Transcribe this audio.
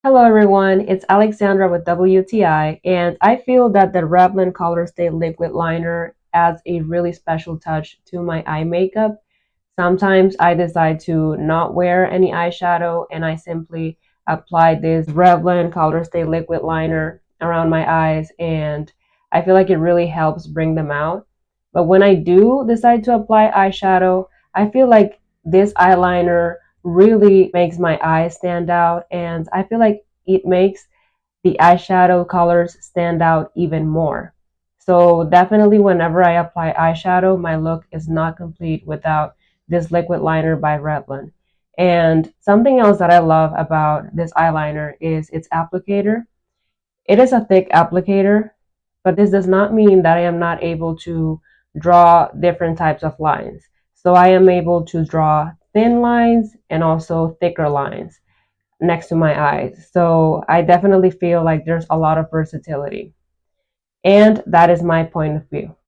Hello everyone, it's Alexandra with WTI, and I feel that the Revlon ColorStay liquid liner adds a really special touch to my eye makeup. Sometimes I decide to not wear any eyeshadow and I simply apply this Revlon ColorStay liquid liner around my eyes, and I feel like it really helps bring them out. But when I do decide to apply eyeshadow, I feel like this eyeliner really makes my eyes stand out, and I feel like it makes the eyeshadow colors stand out even more. So definitely whenever I apply eyeshadow, my look is not complete without this liquid liner by Revlon. And something else that I love about this eyeliner is its applicator. It is a thick applicator, but this does not mean that I am not able to draw different types of lines. So I am able to draw thin lines and also thicker lines next to my eyes. So I definitely feel like there's a lot of versatility. And that is my point of view.